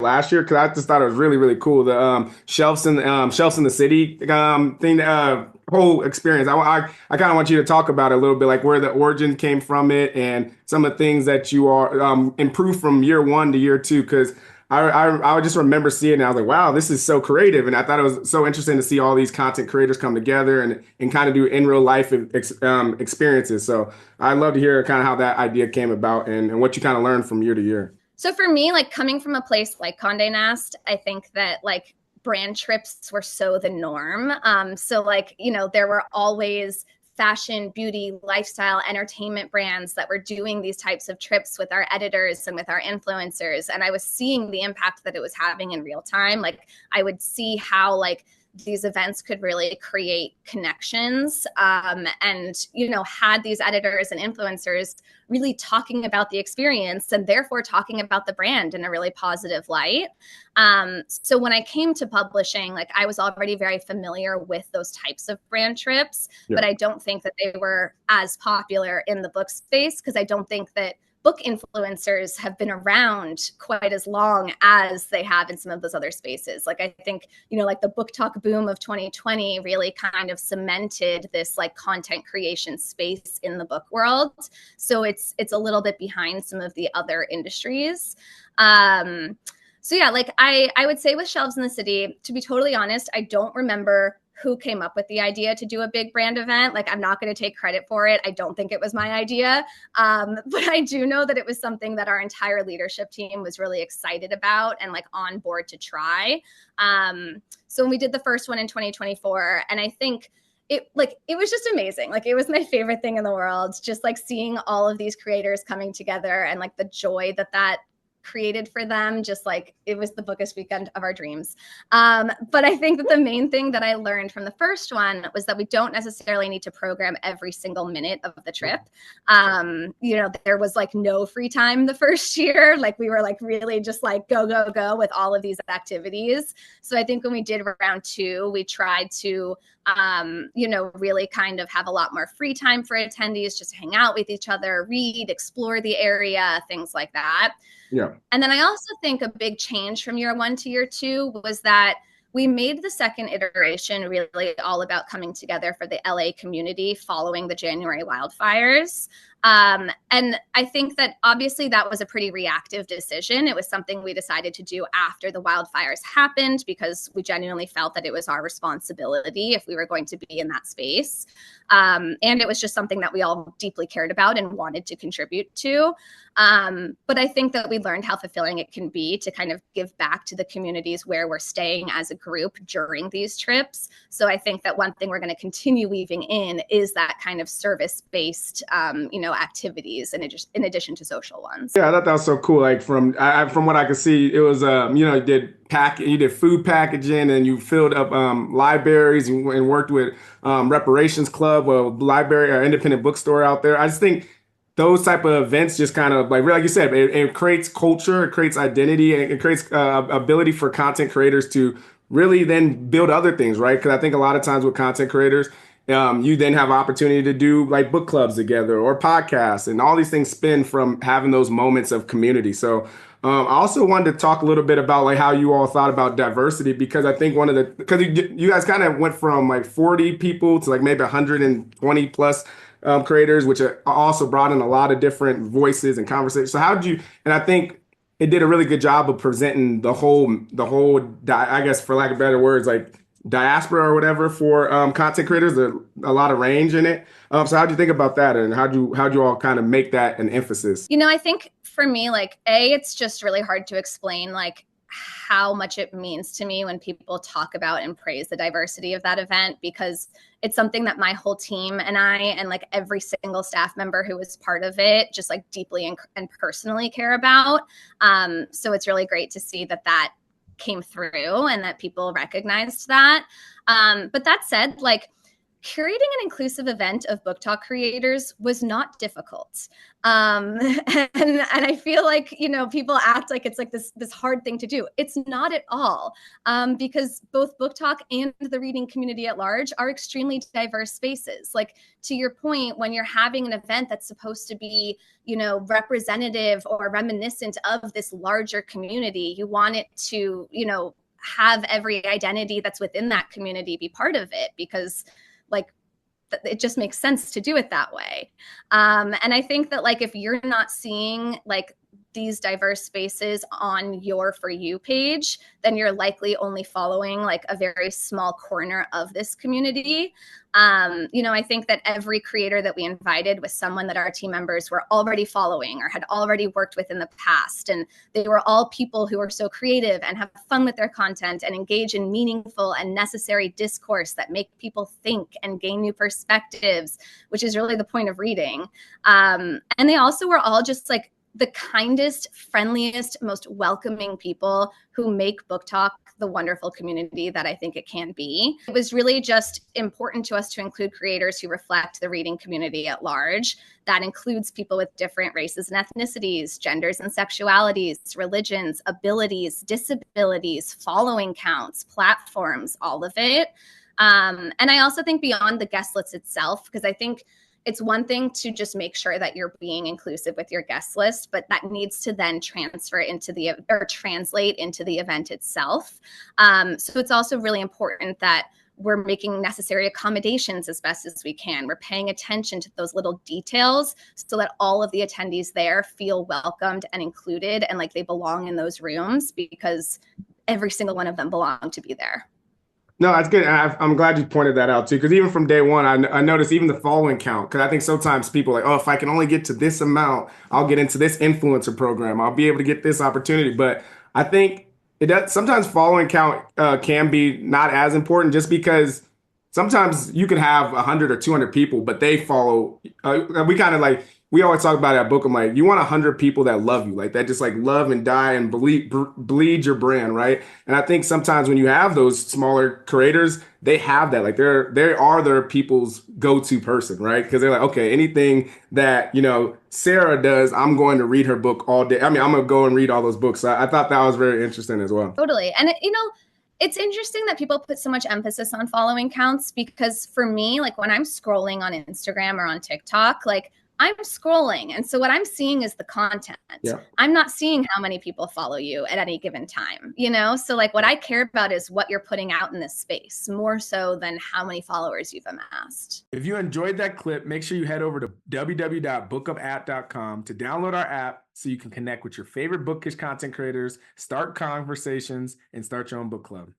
last year because I just thought it was really, really cool. The shelves in the city thing, whole experience. I kind of want you to talk about it a little bit, like where the origin came from it and some of the things that you are improved from year one to year two. Because I just remember seeing it and I was like, wow, this is so creative. And I thought it was so interesting to see all these content creators come together and kind of do in real life experiences. So I'd love to hear kind of how that idea came about and what you kind of learned from year to year. So for me, like coming from a place like Condé Nast, I think that like brand trips were so the norm. So like, there were always fashion, beauty, lifestyle, entertainment brands that were doing these types of trips with our editors and with our influencers. And I was seeing the impact that it was having in real time. Like I would see how like these events could really create connections and had these editors and influencers really talking about the experience and therefore talking about the brand in a really positive light. So when I came to publishing, like I was already very familiar with those types of brand trips, but I don't think that they were as popular in the book space because I don't think that book influencers have been around quite as long as they have in some of those other spaces. Like I think, like the book talk boom of 2020 really kind of cemented this like content creation space in the book world. So it's a little bit behind some of the other industries. So yeah, like I would say with Shelves in the City, to be totally honest, I don't remember who came up with the idea to do a big brand event. Like, I'm not going to take credit for it. I don't think it was my idea. But I do know that it was something that our entire leadership team was really excited about and like on board to try. So when we did the first one in 2024, and I think it was just amazing. Like, it was my favorite thing in the world, just like seeing all of these creators coming together and like the joy that created for them. Just like it was the bookish weekend of our dreams. But I think that the main thing that I learned from the first one was that we don't necessarily need to program every single minute of the trip. There was like no free time the first year. Like we were like really just like go, go, go with all of these activities. So I think when we did round two, we tried to really kind of have a lot more free time for attendees, just hang out with each other, read, explore the area, things like that. Yeah. And then I also think a big change from year one to year two was that we made the second iteration really all about coming together for the LA community following the January wildfires. And I think that obviously that was a pretty reactive decision. It was something we decided to do after the wildfires happened because we genuinely felt that it was our responsibility if we were going to be in that space. And it was just something that we all deeply cared about and wanted to contribute to. But I think that we learned how fulfilling it can be to kind of give back to the communities where we're staying as a group during these trips. So I think that one thing we're going to continue weaving in is that kind of service-based, activities in addition to social ones. Yeah, I thought that was so cool. Like from what I could see, it was you did food packaging and you filled up libraries and worked with reparations club or library or independent bookstore out there. I just think those type of events just kind of like you said, it creates culture, it creates identity, and it creates ability for content creators to really then build other things, right? Because I think a lot of times with content creators, you then have opportunity to do like book clubs together or podcasts, and all these things spin from having those moments of community. So I also wanted to talk a little bit about like how you all thought about diversity, because I think because you guys kind of went from like 40 people to like maybe 120 plus creators, which also brought in a lot of different voices and conversations. So and I think it did a really good job of presenting the whole, I guess for lack of better words, like diaspora or whatever for content creators, a lot of range in it. So how'd you think about that, and how'd you all kind of make that an emphasis? I think for me, like it's just really hard to explain like how much it means to me when people talk about and praise the diversity of that event, because it's something that my whole team and I and like every single staff member who was part of it just like deeply and personally care about. So it's really great to see that came through and that people recognized that. But that said, like Curating an inclusive event of book talk creators was not difficult. And I feel like, people act like it's like this hard thing to do. It's not at all, because both book talk and the reading community at large are extremely diverse spaces. Like, to your point, when you're having an event that's supposed to be, representative or reminiscent of this larger community, you want it to, have every identity that's within that community be part of it, because like it just makes sense to do it that way. And I think that like if you're not seeing like these diverse spaces on your For You page, then you're likely only following like a very small corner of this community. I think that every creator that we invited was someone that our team members were already following or had already worked with in the past. And they were all people who are so creative and have fun with their content and engage in meaningful and necessary discourse that make people think and gain new perspectives, which is really the point of reading. And they also were all just like the kindest, friendliest, most welcoming people who make Book Talk the wonderful community that I think it can be. It was really just important to us to include creators who reflect the reading community at large. That includes people with different races and ethnicities, genders and sexualities, religions, abilities, disabilities, following counts, platforms, all of it. And I also think beyond the guest list itself, because I think it's one thing to just make sure that you're being inclusive with your guest list, but that needs to then translate into the event itself. So it's also really important that we're making necessary accommodations as best as we can. We're paying attention to those little details so that all of the attendees there feel welcomed and included and like they belong in those rooms, because every single one of them belong to be there. No, that's good. I'm glad you pointed that out too, because even from day one, I noticed even the following count. Because I think sometimes people are like, oh, if I can only get to this amount, I'll get into this influencer program. I'll be able to get this opportunity. But I think it does sometimes following count can be not as important, just because sometimes you can have 100 or 200 people, but they follow. We kind of like we always talk about that book. I'm like, you want 100 people that love you, like that, just like love and die and bleed your brand, right? And I think sometimes when you have those smaller creators, they have that, like they are their people's go-to person, right? Because they're like, okay, anything that Sarah does, I'm going to read her book all day. I mean, I'm gonna go and read all those books. So I thought that was very interesting as well. Totally. And it's interesting that people put so much emphasis on following counts, because for me, like when I'm scrolling on Instagram or on TikTok, like I'm scrolling. And so what I'm seeing is the content. Yeah. I'm not seeing how many people follow you at any given time, So like what I care about is what you're putting out in this space, more so than how many followers you've amassed. If you enjoyed that clip, make sure you head over to www.bookupapp.com to download our app so you can connect with your favorite bookish content creators, start conversations, and start your own book club.